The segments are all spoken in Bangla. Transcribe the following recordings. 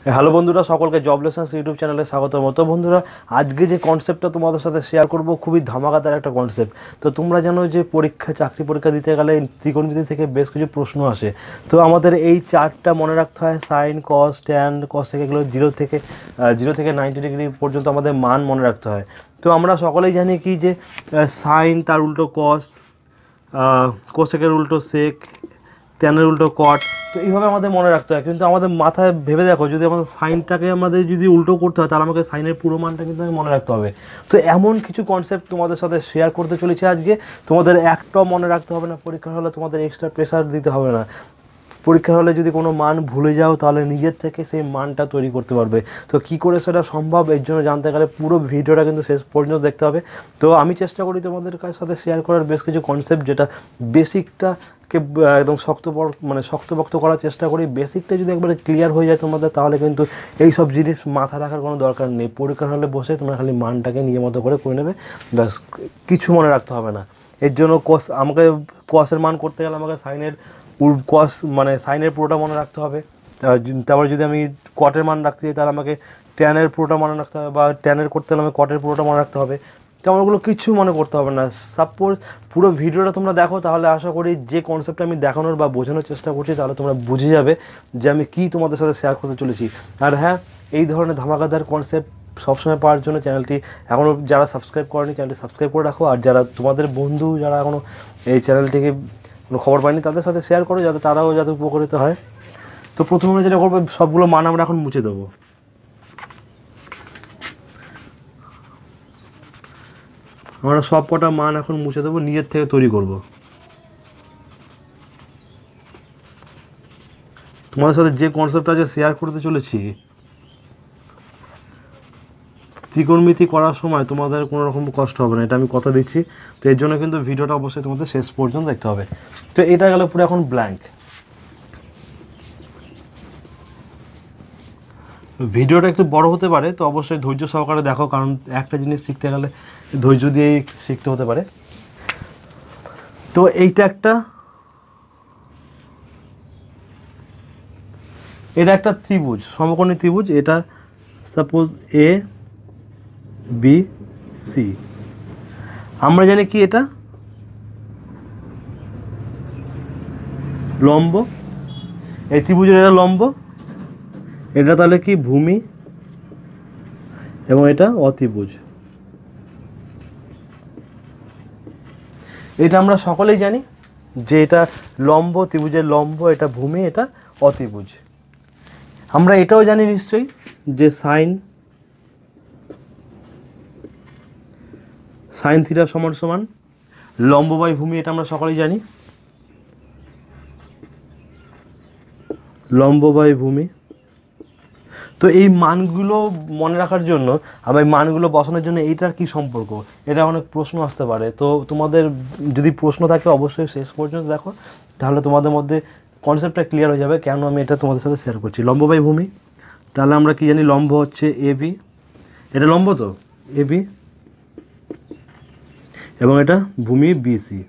হ্যালো বন্ধুরা, সকলকে জব লেসন্স ইউটিউব চ্যানেলে স্বাগতম। তো বন্ধুরা, আজকে যে কনসেপ্টটা তোমাদের সাথে শেয়ার করব খুবই ধামাকাদার একটা কনসেপ্ট। তো তোমরা জানো যে চাকরি পরীক্ষা দিতে গেলে ত্রিকোণমিতি থেকে বেশ কিছু প্রশ্ন আসে। তো আমাদের এই চার্টটা মনে রাখতে হয়, সাইন, কস, ট্যান, কস থেকে এগুলো জিরো থেকে 90 ডিগ্রি পর্যন্ত আমাদের মান মনে রাখতে হয়। তো আমরা সকলেই জানি কি যে সাইন তার উল্টো কস, কোসেকের উল্টো সেক, ট্যানের উল্টো কট। তো এইভাবে আমাদের মনে রাখতে হয়। কিন্তু আমাদের মাথায় ভেবে দেখো, যদি আমাদের সাইনটাকে আমাদের যদি উল্টো করতে হয় তাহলে আমাকে সাইনের পুরো মানটা কিন্তু মনে রাখতে হবে। তো এমন কিছু কনসেপ্ট তোমাদের সাথে শেয়ার করতে চলেছি আজকে। তোমাদের একটাও মনে রাখতে হবে না, পরীক্ষার হলে তোমাদের এক্সট্রা প্রেশার দিতে হবে না। পরীক্ষার হলে যদি কোনো মান ভুলে যাও তাহলে নিজের থেকে সেই মানটা তৈরি করতে পারবে। তো কী করে সেটা সম্ভব, এর জন্য জানতে গেলে পুরো ভিডিওটা কিন্তু শেষ পর্যন্ত দেখতে হবে। তো আমি চেষ্টা করি তোমাদের সাথে শেয়ার করার বেশ কিছু কনসেপ্ট, যেটা বেসিকটাকে একদম শক্তপোক্ত করার চেষ্টা করি। বেসিকটা যদি একবারে ক্লিয়ার হয়ে যায় তোমাদের, তাহলে কিন্তু এই সব জিনিস মাথা রাখার কোনো দরকার নেই। পরীক্ষার হলে বসে তোমরা খালি মানটাকে নিজের মতো করে নেবে, ব্যাস, কিছু মনে রাখতে হবে না। এর জন্য আমাকে কসের মান করতে গেলে আমাকে সাইনের পুরোটা মনে রাখতে হবে। তারপর যদি আমি কটের মান রাখতে চাই তাহলে আমাকে ট্যানের পুরোটা মনে রাখতে হবে, বা ট্যানের করতে গেলে আমাকে কটের পুরোটা মনে রাখতে হবে। তেমন ওগুলো কিছু মনে করতে হবে না। সাপোজ পুরো ভিডিওটা তোমরা দেখো, তাহলে আশা করি যে কনসেপ্টটা আমি দেখানোর বা বোঝানোর চেষ্টা করছি তাহলে তোমরা বুঝে যাবে যে আমি কী তোমাদের সাথে শেয়ার করতে চলেছি। আর হ্যাঁ, এই ধরনের ধামাকাদার কনসেপ্ট সবসময় পাওয়ার জন্য চ্যানেলটি এখনও যারা সাবস্ক্রাইব করেনি, চ্যানেলটি সাবস্ক্রাইব করে রাখো। আর যারা তোমাদের বন্ধু যারা এখনও এই চ্যানেলটিকে কোনো খবর পায়নি তাদের সাথে শেয়ার করো, যাতে তারাও যাতে উপকৃত হয়। তো প্রথমে যেটা করবো, সবগুলো মান আমরা এখন মুছে দেবো। আমরা সব কটা মান এখন মুছে দেবো, নিজের থেকে তৈরি করব। তোমাদের সাথে যে কনসেপ্ট আছে শেয়ার করতে চলেছি, ত্রিকোণমিতি করার সময় তোমাদের কোনো রকম কষ্ট হবে না, এটা আমি কথা দিচ্ছি। তো এর জন্য কিন্তু ভিডিওটা অবশ্যই তোমাদের শেষ পর্যন্ত দেখতে হবে। তো এটা গেল পুরো এখন ব্ল্যাঙ্ক। ভিডিওটা একটু বড় হতে পারে, তো অবশ্যই ধৈর্য সহকারে দেখো, কারণ একটা জিনিস শিখতে গেলে ধৈর্য দিয়েই শিখতে হতে পারে। তো এটা একটা ত্রিভুজ, সমকোণী ত্রিভুজ। এটা সাপোজ এ বি সি। আমরা জানি কি এটা লম্ব, এই ত্রিভুজের এটা লম্ব, এটা তাহলে কি ভূমি, এবং এটা অতিভুজ। এটা আমরা সকলেই জানি যে এটা লম্ব, ত্রিভুজের লম্ব, এটা ভূমি, এটা অতিভুজ। আমরা এটাও জানি নিশ্চয়ই যে সাইন থিটা সমান সমান লম্ব বাই ভূমি, এটা আমরা সকলেই জানি, লম্ব বাই ভূমি। তো এই মানগুলো মনে রাখার জন্য, আবার এই মানগুলো বসানোর জন্য এইটার কি সম্পর্ক, এটা অনেক প্রশ্ন আসতে পারে। তো তোমাদের যদি প্রশ্ন থাকে অবশ্যই শেষ পর্যন্ত দেখো, তাহলে তোমাদের মধ্যে কনসেপ্টটা ক্লিয়ার হয়ে যাবে কেন আমি এটা তোমাদের সাথে শেয়ার করছি। লম্ব বাই ভূমি, তাহলে আমরা কি জানি, লম্ব হচ্ছে এ বি, এটা লম্ব তো এ বি, এবং এটা ভূমি বিসি,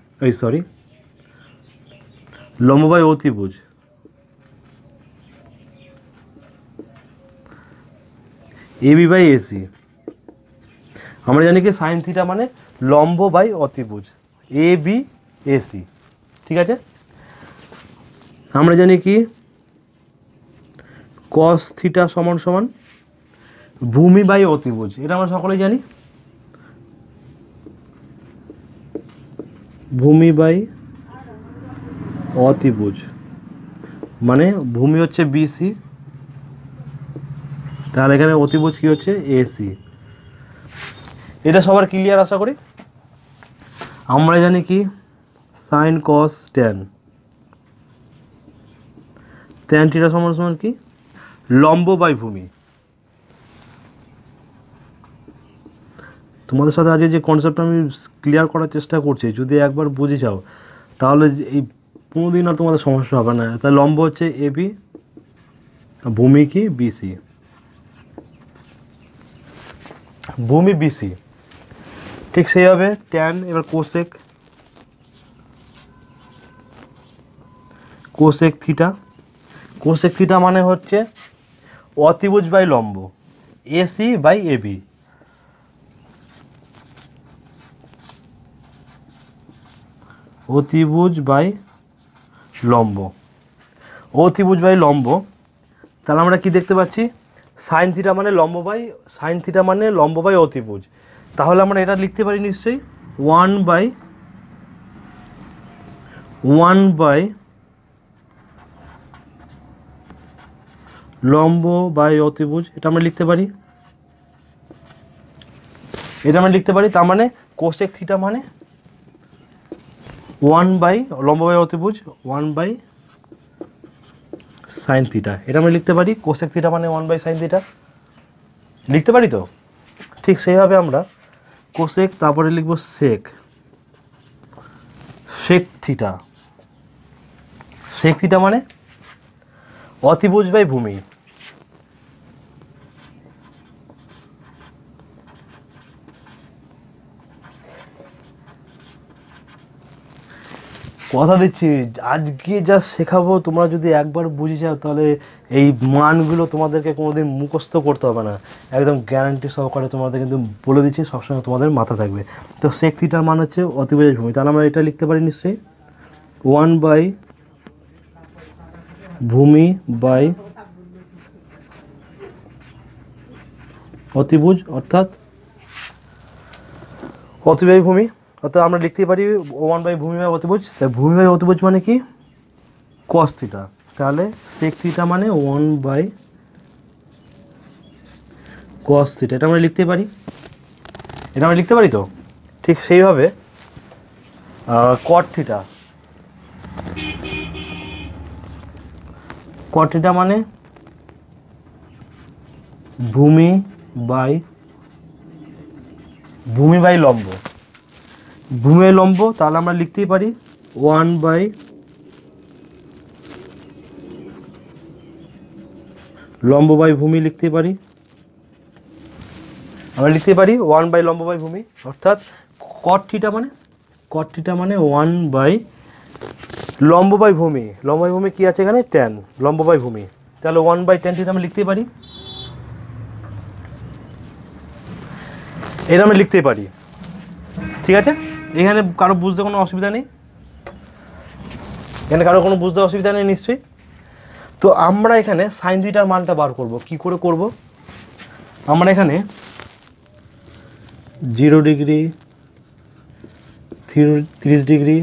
লম্ব বাই অতিভুজ, এবি বাই এসি। আমরা জানি কি সাইন থিটা মানে লম্ব বাই অতিভুজ, এ বি এসি, ঠিক আছে। আমরা জানি কি কস থিটা সমান সমান ভূমি বাই অতিভুজ, এটা আমরা সকলেই জানি, ভূমি বাই অতিভুজ। মানে ভূমি হচ্ছে বিসি, তাহলে এখানে অতিভুজ কি হচ্ছে এসি। এটা সবার ক্লিয়ার আশা করি। আমরা জানি কি সাইন কস ট্যান থিটা সমান সমান কি লম্ব বাই ভূমি। তোমাদের সাথে আজকে যে কনসেপ্ট আমি ক্লিয়ার করার চেষ্টা করছি, যদি একবার বুঝে যাও তাহলে এই কোনোদিন আর তোমাদের সমস্যা হবে না। তাই লম্ব হচ্ছে এবি, ভূমি কি বিসি, ভূমি বিসি। ঠিক সেইভাবে ট্যান, এবার কোসেক থিটা মানে হচ্ছে অতিভুজ বাই লম্ব, এসি বাই এবি। অতিভুজ বাই লম্ব, অতিভুজ বাই লম্ব। তাহলে আমরা কি দেখতে পাচ্ছি, সাইন থিটা মানে লম্ব বাই, সাইন থিটা মানে লম্ব বাই অতিভুজ। তাহলে আমরা এটা লিখতে পারি নিশ্চয়ই 1/1 লম্ব বাই অতিভুজ, এটা আমরা লিখতে পারি, এটা আমরা লিখতে পারি। তার মানে কোসেক থিটা মানে 1 লম্ব বাই অতিভুজ 1 সাইন থিটা, এটা আমরা লিখতে পারি। কোসেক থিটা মানে 1 সাইন থিটা, লিখতে পারি তো। ঠিক সেইভাবে আমরা কোসেক, তারপরে লিখব সেক, সেক থিটা, সেক থিটা মানে অতিভুজ বাই ভূমি। কথা দিচ্ছি আজকে যা শেখাবো তোমরা যদি একবার বুঝে যাও তাহলে এই মানগুলো তোমাদেরকে কোনোদিন মুখস্থ করতে হবে না, একদম গ্যারান্টি সহকারে তোমাদের কিন্তু বলে দিচ্ছি, সবসময় তোমাদের মাথা থাকবে। তো সেক থিটার মান হচ্ছে অতিভুজ ভূমি, তাহলে আমরা এটা লিখতে পারি নিশ্চয়ই 1 ভূমি বাই অতিভুজ, অর্থাৎ অতিভুজ ভূমি, অর্থাৎ আমরা লিখতে পারি 1 ভূমি বাই অতিভুজ। তাই ভূমি বাই অতিভুজ মানে কি, কস থিটা। তাহলে সেক থিটা মানে 1 কস থিটা, এটা আমরা লিখতে পারি, এটা আমরা লিখতে পারি তো। ঠিক সেইভাবে কট থিটা, কট থিটা মানে ভূমি বাই লম্ব, ভূমি বাই লম্ব। তাহলে আমরা লিখতেই পারি 1 লম্ব বাই ভূমি লিখতে পারি, আমরা লিখতে পারি 1 লম্ব বাই ভূমি, অর্থাৎ কট থিটা মানে, কট থিটা মানে 1 লম্ব বাই ভূমি, লম্ব বাই ভূমি কি আছে এখানে, ট্যান, লম্ব বাই ভূমি। তাহলে 1/tan থিটা আমরা লিখতে পারি, এটা আমি লিখতে পারি। ঠিক আছে, এখানে কারো বুঝতে কোনো অসুবিধা নেই, এখানে কারো কোনো বুঝতে অসুবিধা নেই নিশ্চয়ই। তো আমরা এখানে সাইন থিটার মানটা বার করব, কি করে করব, আমরা এখানে 0 ডিগ্রি, 30 ডিগ্রি,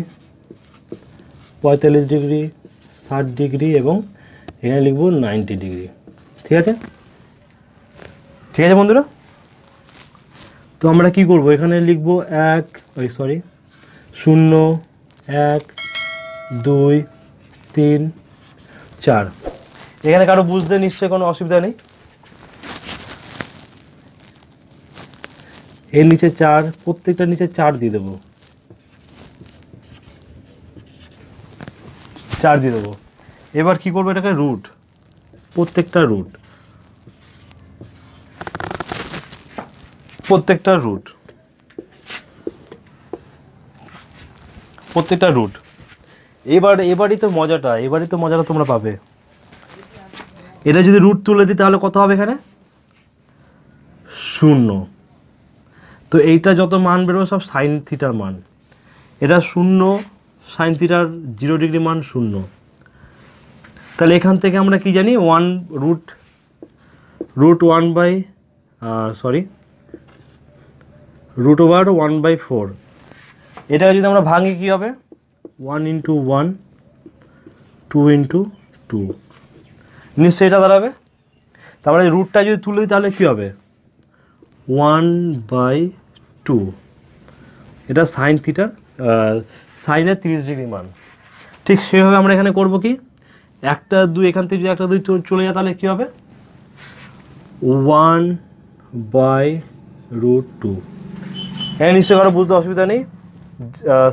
45 ডিগ্রি, 60 ডিগ্রি এবং এখানে লিখব 90 ডিগ্রি। ঠিক আছে, ঠিক আছে বন্ধুরা। তো আমরা কি করব, এখানে লিখব 0 1 2 3 4। এখানে কারো বুঝতে নিশ্চয়ই কোনো অসুবিধা নেই। এর নিচে 4, প্রত্যেকটার নিচে 4 দিয়ে দেবো, 4 দিয়ে দেবো। এবার কি করবো, এটাকে রুট, প্রত্যেকটা রুট, প্রত্যেকটা রুট, প্রত্যেকটা রুট। এবারই তো মজাটা তোমরা পাবে। এটা যদি রুট তুলে দিই তাহলে কত হবে, এখানে 0। তো এইটা যত মান বেরোবে সব সাইন থিটার মান, এটা 0, সাইন থিটার 0 ডিগ্রি মান 0। তাহলে এখান থেকে আমরা কি জানি, রুট 1/4। এটা যদি আমরা ভাঙি কি হবে, 1 × 1 2 × 2, নিশ্চয়ই এটা দাঁড়াবে। তারপরে রুটটা যদি তুলে দিই তাহলে কী হবে, 1/2। এটা সাইন থিটার, সাইনের 30 ডিগ্রি মান। ঠিক সেভাবে আমরা এখানে করব কি, 1 2, এখান থেকে যদি 1 2 চলে যায় তাহলে কী হবে, 1/√2। হ্যাঁ, নিশ্চয়ই কারো বুঝতে অসুবিধা নেই।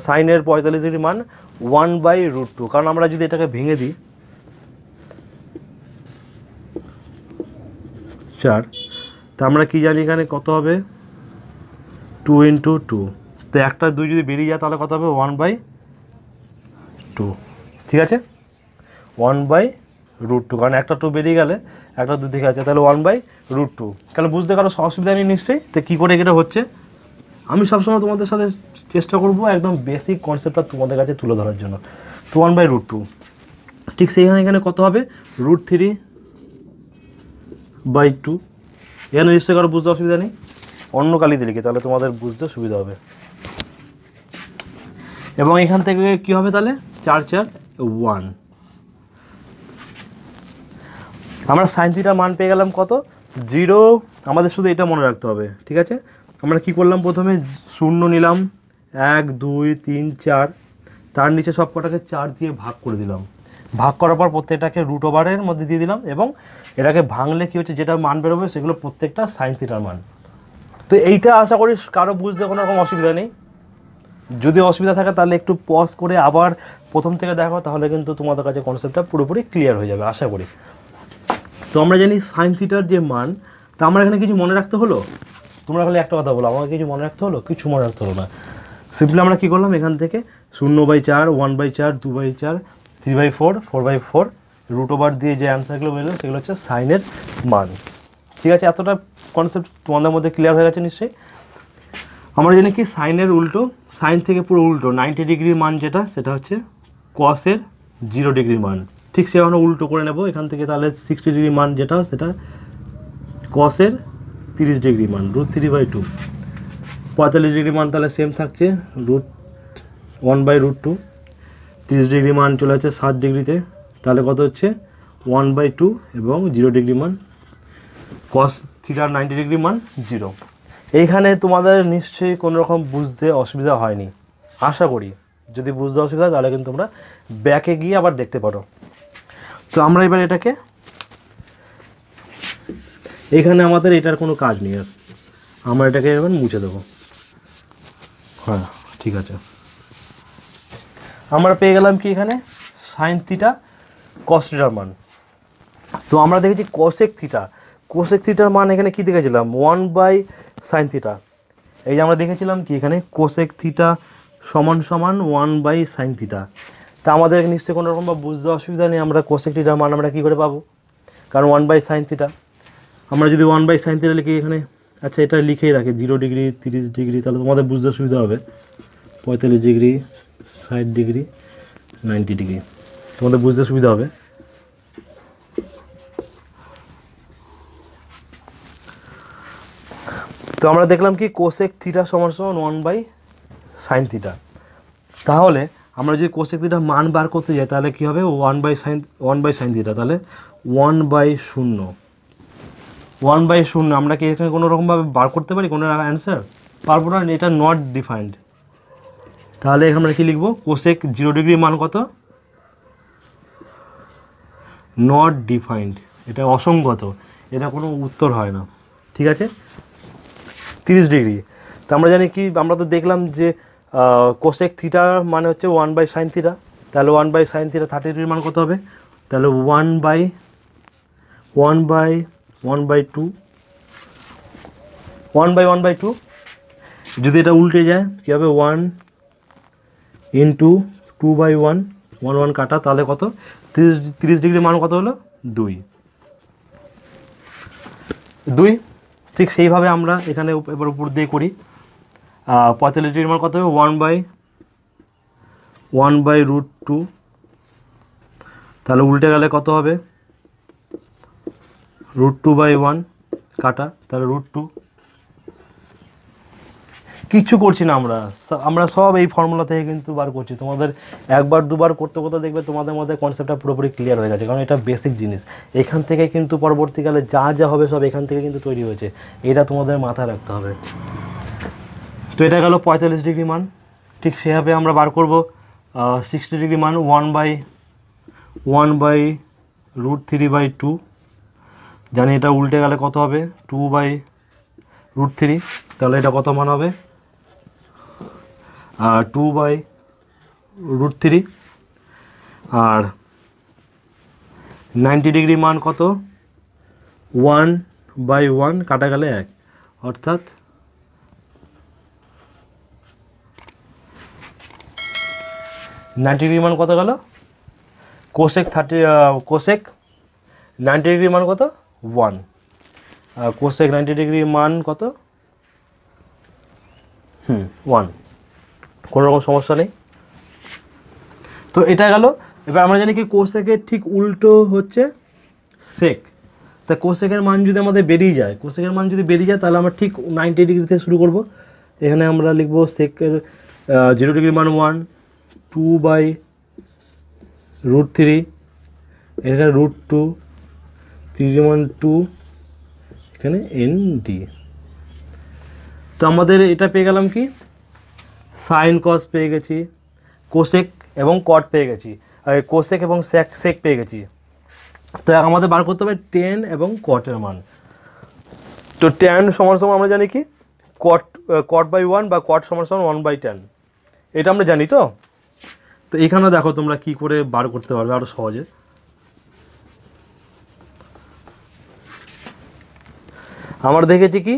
সাইনের 45 ডিগ্রি মান 1/√2, কারণ আমরা যদি এটাকে ভেঙে দিই 4, তা আমরা কি জানি এখানে কত হবে, 2 × 2। তো 1 2 যদি বেরিয়ে যায় তাহলে কত হবে, 1/2। ঠিক আছে, 1/√2, কারণ 1 2 বেরিয়ে গেলে একটা 2 দিকে আছে, তাহলে 1/√2। তাহলে বুঝতে কারো অসুবিধা নেই নিশ্চয়ই। তো কী করে এটা হচ্ছে, আমি সবসময় তোমাদের সাথে চেষ্টা করব একদম বেসিক কনসেপ্টটা তোমাদের কাছে তুলে ধরার জন্য। তো 1/√2 ঠিক সেইখানে এখানে কত হবে, √3/2। এখানে নিশ্চয়ই কারো বুঝতে অসুবিধা নেই, অন্য কালিতে লিখে তাহলে তোমাদের বুঝতে সুবিধা হবে। এবং এখান থেকে কি হবে তাহলে 4 4 1। আমরা সাইন থিটার মান পেয়ে গেলাম কত, 0। আমাদের শুধু এটা মনে রাখতে হবে, ঠিক আছে। আমরা কি করলাম, প্রথমে 0 নিলাম, 1 2 3 4, তার নিচে সব কটাকে 4 দিয়ে ভাগ করে দিলাম। ভাগ করার পর প্রত্যেকটাকে √এর মধ্যে দিয়ে দিলাম, এবং এটাকে ভাঙলে কি হচ্ছে, যেটা মান বেরোবে সেগুলো প্রত্যেকটা সাইন থিটার মান। তো এইটা আশা করি কারো বুঝতে কোনো রকম অসুবিধা নেই। যদি অসুবিধা থাকে তাহলে একটু পজ করে আবার প্রথম থেকে দেখো, তাহলে কিন্তু তোমাদের কাছে কনসেপ্টটা পুরোপুরি ক্লিয়ার হয়ে যাবে আশা করি। তো আমরা জানি সাইন থিটার যে মান, তা আমরা এখানে কিছু মনে রাখতে হলো, তোমরা খালি একটা কথা বলো, আমাকে কিছু মনে রাখতে হলো, কিছু মনে রাখতে হলো না। সিম্পলি আমরা কী করলাম, এখান থেকে 0/4 1/4 2/4 3/4 4/4 √ওভার দিয়ে যে অ্যান্সারগুলো বেরোলো সেগুলো হচ্ছে সাইনের মান। ঠিক আছে, এতটা কনসেপ্ট তোমাদের মধ্যে ক্লিয়ার হয়ে গেছে নিশ্চয়ই। আমরা জানি কি সাইনের উল্টো, সাইন থেকে পুরো উল্টো 90 ডিগ্রির মান যেটা, সেটা হচ্ছে কসের 0 ডিগ্রির মান। ঠিক সে আমরা উল্টো করে নেব এখান থেকে, তাহলে 60 ডিগ্রি মান যেটা, সেটা কসের 30 ডিগ্রি মান √3/2। 45 ডিগ্রি মান তাহলে সেম থাকছে, 1/√2। 30 ডিগ্রি মান চলে যাচ্ছে 60 ডিগ্রিতে, তাহলে কত হচ্ছে 1/2, এবং 0 ডিগ্রি মান কস থিটার 90 ডিগ্রি মান 0। এইখানে তোমাদের নিশ্চয়ই কোনো রকম বুঝতে অসুবিধা হয়নি আশা করি। যদি বুঝতে অসুবিধা হয় তাহলে কিন্তু তোমরা ব্যাকে গিয়ে আবার দেখতে পারো। তো আমরা এবার এটাকে, এখানে আমাদের এটার কোনো কাজ নেই আর, আমরা এটাকে এবার মুছে দেবো। হ্যাঁ ঠিক আছে, আমরা পেয়ে গেলাম কি এখানে সাইন থিটা কস থিটার মান। তো আমরা দেখেছি কোসেক থিটার মান এখানে কি দেখেছিলাম, 1/sin থিটা। এই যে আমরা দেখেছিলাম কি এখানে কোসেক থিটা সমান সমান 1/sin থিটা। তা আমাদের নিশ্চয়ই কোনো রকম বা বুঝতে অসুবিধা নেই, আমরা কোসেক থিটার মান আমরা কী করে পাবো, কারণ 1/sin থিটা। আমরা যদি 1/sin থিটা লিখি এখানে, আচ্ছা এটা লিখেই রাখি 0 ডিগ্রি 30 ডিগ্রি, তাহলে তোমাদের বুঝতে অসুবিধা হবে। 45 ডিগ্রি 60 ডিগ্রি 90 ডিগ্রি, তোমাদের বুঝতে সুবিধা হবে। তো আমরা দেখলাম কি কোসেক থিটা সমান সমান 1/sin থিটা। তাহলে আমরা যদি কোসেক থিটার মান বার করতে যাই তাহলে কি হবে, 1/sin থিটা, তাহলে 1/0। 1/0 আমরা কি এখানে কোনো রকমভাবে বার করতে পারি কোনো অ্যান্সার, পারবো না, এটা নট ডিফাইন্ড। তাহলে এখানে আমরা কি লিখবো, কোসেক 0 ডিগ্রির মান কত, নট ডিফাইন্ড, এটা অসংগত, এটা কোনো উত্তর হয় না। ঠিক আছে, 30 ডিগ্রি। তো আমরা জানি কি, আমরা তো দেখলাম যে কোসেক থিটা মানে হচ্ছে 1/sin থিটা, তাহলে 1/sin থিটা 30 ডিগ্রির মান কত হবে, তাহলে 1/1/2 যদি এটা উল্টে যায় কী হবে, 1 × 2/1 1 কাটা, তাহলে কত 30 ডিগ্রির মান কত হলো, 2। ঠিক সেইভাবে আমরা এখানে এবার উপর দিয়ে করি, 45 ডিগ্রির মান কত হবে, 1/√2, তাহলে উল্টে গেলে কত হবে, √2/1 কাটা, তাহলে √2। কিচ্ছু করছি না আমরা সব এই ফর্মুলা থেকে কিন্তু বার করছি। তোমাদের একবার দুবার করতে করতে দেখবে তোমাদের মধ্যে কনসেপ্টটা পুরোপুরি ক্লিয়ার হয়ে গেছে, কারণ এটা বেসিক জিনিস। এখান থেকে কিন্তু পরবর্তীকালে যা যা হবে সব এখান থেকে কিন্তু তৈরি হয়েছে, এটা তোমাদের মাথায় রাখতে হবে। তো এটা গেল 45 ডিগ্রি মান। ঠিক সেভাবে আমরা বার করব 60 ডিগ্রি মান, 1/√3/2। জানি এটা উল্টে গেলে কত হবে, 2/√3, তাহলে এটা কত মান হবে, 2/√3। আর 90 ডিগ্রি মান কত, 1/1 কাটা গেলে 1, অর্থাৎ 90 ডিগ্রি মান কত গেল, কোসেক 90 ডিগ্রি মান কত, 1, কোসেক 90 ডিগ্রি মান কত 1, কোনো রকম সমস্যা নেই। তো এটা গেল। এবার আমরা জানি কি কোসেকের ঠিক উল্টো হচ্ছে সেক। তা কোসেকের মান যদি আমাদের বেরিয়ে যায়, কোসেকের মান যদি বেরিয়ে যায় তাহলে আমরা ঠিক 90 ডিগ্রি থেকে শুরু করব। এখানে আমরা লিখবো সেকের 0 ডিগ্রি মান 1, 2/√3, এখানে √2, 3 ডিগ্রি মান 2, এখানে ND। তো আমাদের এটা পেয়ে গেলাম কি সাইন কস পেয়ে গেছি, কোসেক এবং কট পেয়ে গেছি, আর কোসেক এবং সেক পেয়ে গেছি। তো আমাদের বার করতে হবে টেন এবং কটের মান। তো ট্যান সমান সমান আমরা জানি কি cot/1 বা cot সমান সমান 1/tan, এটা আমরা জানি। তো তো এখানে দেখো তোমরা কি করে বার করতে পারবে আরো সহজে। আমরা দেখেছি কি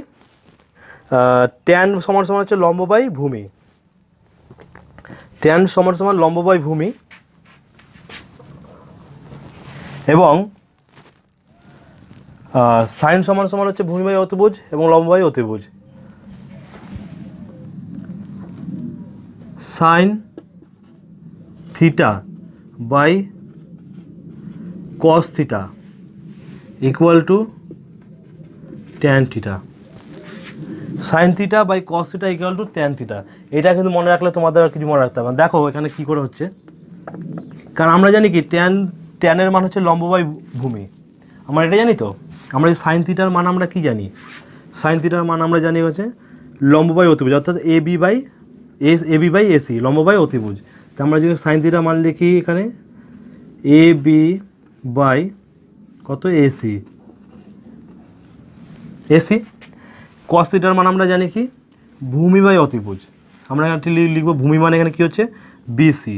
ট্যান সমান সমান হচ্ছে লম্ব বাই ভূমি, ট্যান সমান সমান লম্ব বাই ভূমি, এবং সাইন সমান সমান হচ্ছে ভূমি বাই অতিভুজ এবং লম্ব বাই অতিভুজ। Sine theta by cos theta equal to tan theta, sine theta by cos theta equal to tan theta. এটা কিন্তু মনে রাখলে তোমাদের আর কিছু মনে রাখতে হবে। দেখো এখানে কি করে হচ্ছে, কারণ আমরা জানি কি ট্যানের মান হচ্ছে লম্ব বাই ভূমি, আমরা এটা জানি। তো আমরা সাইন থিটার মান আমরা কি জানি, সাইন থিটার মান আমরা জানি হচ্ছে লম্ব বাই অতিভুজ, অর্থাৎ এবি বাই এসি, লম্ব বাই অতিভুজ। তো আমরা যদি সাইন থিটার মান লিখি এখানে এবি বাই কত এসি, কস থিটার মান আমরা জানি কি ভূমি বাই অতিভুজ, আমরা এখানে লিখবো ভূমি মান এখানে কি হচ্ছে বিসি,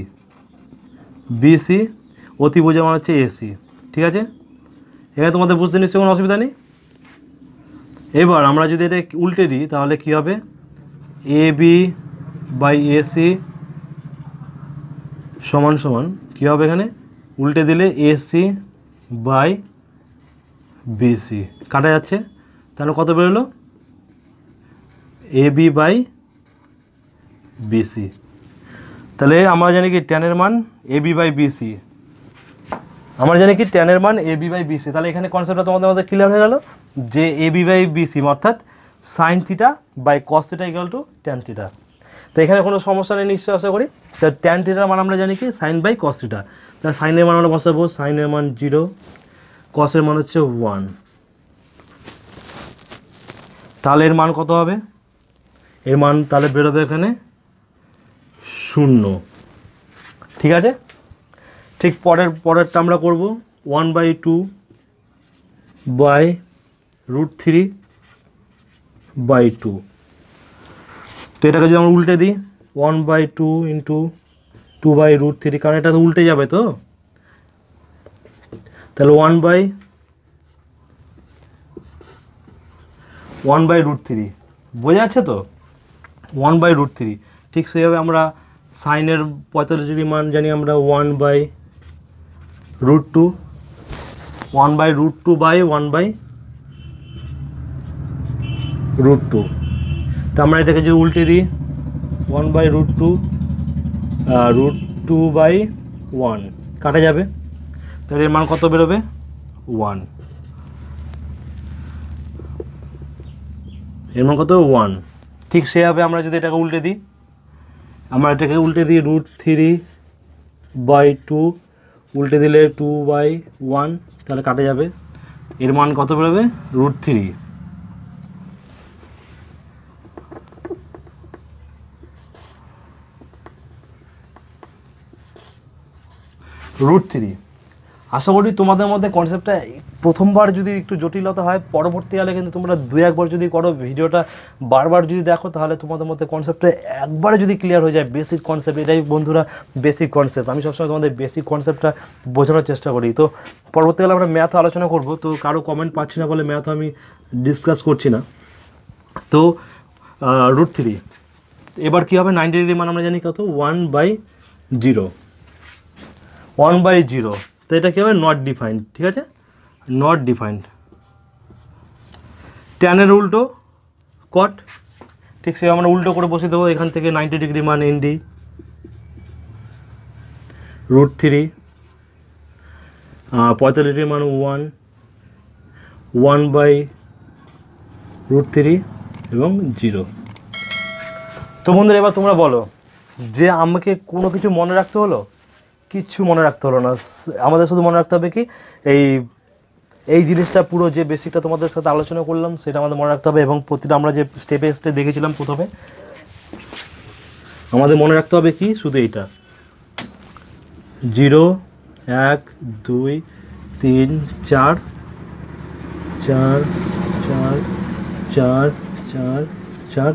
অতিভুজের মান হচ্ছে এসি। ঠিক আছে, এখানে তোমাদের বুঝতে নিশ্চয়ই কোনো অসুবিধা নেই। এবার আমরা যদি এটা উল্টে দিই তাহলে কি হবে এবি বাই এসি সমান সমান কী হবে, এখানে উল্টে দিলে এসি বাই বিসি কাটা যাচ্ছে, তাহলে কত বেরোলো এবি বাই বিসি। তাহলে আমরা জানি কি ট্যানের মান এবি বাই বিসি, আমরা জানি কি ট্যানের মান এবি বাই বিসি। তাহলে এখানে কনসেপ্টটা তোমাদের মধ্যে ক্লিয়ার হয়ে গেল যে এবি বাই বিসি অর্থাৎ sine theta by cos theta equal to tan theta. তো এখানে কোনো সমস্যা নেই নিশ্চয়ই আশা করি। তো ট্যান থিটার মান আমরা জানি কি সাইন বাই কস থিটা, তাহলে সাইনের মান আমরা বসাবো সাইনের মান 0, কসের মান হচ্ছে 1, তাহলে এর মান কত হবে, এর মান তাহলে বেরোবে এখানে 0। ঠিক আছে, ঠিক পরেরটা আমরা করব 1/2/√3/2। তো এটাকে যদি আমরা উল্টে দিই 1/2 ইন্টু 2/√3, কারণ এটা তো উল্টে যাবে, তো তাহলে 1/√3 বোঝা যাচ্ছে। তো 1/√3 ঠিক সেইভাবে আমরা সাইনের 45 ডিগ্রি মান জানি আমরা 1/√2 1/√2 তো আমরা এটাকে যদি উল্টে দিই 1/√2 কাটা যাবে, তাহলে এর মান কত বেরোবে 1, এর মান কত 1। ঠিক সেভাবে আমরা যদি এটাকে উল্টে দিই, আমরা এটাকে উল্টে দিই √3/2 উল্টে দিলে 2/1, তাহলে কাটা যাবে, এর মান কত বেরোবে √3। √3 আশা করি তোমাদের মধ্যে কনসেপ্টটা প্রথমবার যদি একটু জটিলতা হয়, পরবর্তীকালে কিন্তু তোমরা 2-1বার যদি করো, ভিডিওটা বারবার যদি দেখো, তাহলে তোমাদের মধ্যে কনসেপ্টটা একবারে যদি ক্লিয়ার হয়ে যায়। বেসিক কনসেপ্ট, এটাই বন্ধুরা বেসিক কনসেপ্ট। আমি সবসময় তোমাদের বেসিক কনসেপ্টটা বোঝানোর চেষ্টা করি। তো পরবর্তীকালে আমরা ম্যাথ আলোচনা করব, তো কারো কমেন্ট পাচ্ছি না বলে ম্যাথ আমি ডিসকাস করছি না। তো √3 এবার কী হবে 90 ডিগ্রি মান আমরা জানি কত 1/0, তো এটা কী হবে নট ডিফাইন্ড। ঠিক আছে, নট ডিফাইন্ড ট্যানের উল্টো কট, ঠিক সে আমরা উল্টো করে বসে দেবো। এখান থেকে 90 ডিগ্রি মান এনডি, √3, 45 ডিগ্রি মান 1/√3 এবং 0। তো বন্ধুরা এবার তোমরা বলো যে আমাকে কোনো কিছু মনে রাখতে হলো? কিচ্ছু মনে রাখতে হলো না। আমাদের শুধু মনে রাখতে হবে কি, এই জিনিসটা পুরো যে বেসিকটা তোমাদের সাথে আলোচনা করলাম সেটা আমাদের মনে রাখতে হবে, এবং প্রতিটা আমরা যে স্টেপে দেখেছিলাম প্রথমে, আমাদের মনে রাখতে হবে কি শুধু এইটা 0 1 2 3 4 4 4 4 4 4।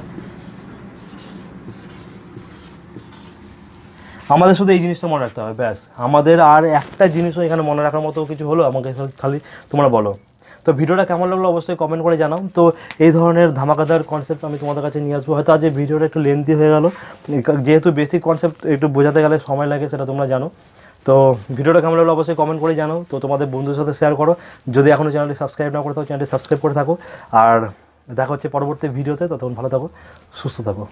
আমাদের শুধু এই জিনিসটা মনে রাখতে হবে, ব্যাস। আমাদের আর একটা জিনিসও এখানে মনে রাখার মতো কিছু হলো আমাকে খালি তোমরা বলো। তো ভিডিওটা কেমন লাগলো অবশ্যই কমেন্ট করে জানাও। তো এই ধরনের ধামাকাদার কনসেপ্ট আমি তোমাদের কাছে নিয়ে আসবো। হয়তো আজ এই ভিডিওটা একটু লেন্থি হয়ে গেল, যেহেতু বেসিক কনসেপ্ট একটু বোঝাতে গেলে সময় লাগে, সেটা তোমরা জানো। তো ভিডিওটা কেমন লাগলো অবশ্যই কমেন্ট করে জানাও। তো তোমাদের বন্ধুদের সাথে শেয়ার করো। যদি এখনও চ্যানেলটি সাবস্ক্রাইব না করে থাকো, চ্যানেলটি সাবস্ক্রাইব করে থাকো। আর দেখা হচ্ছে পরবর্তী ভিডিওতে। ততক্ষণ ভালো থাকো, সুস্থ থাকো।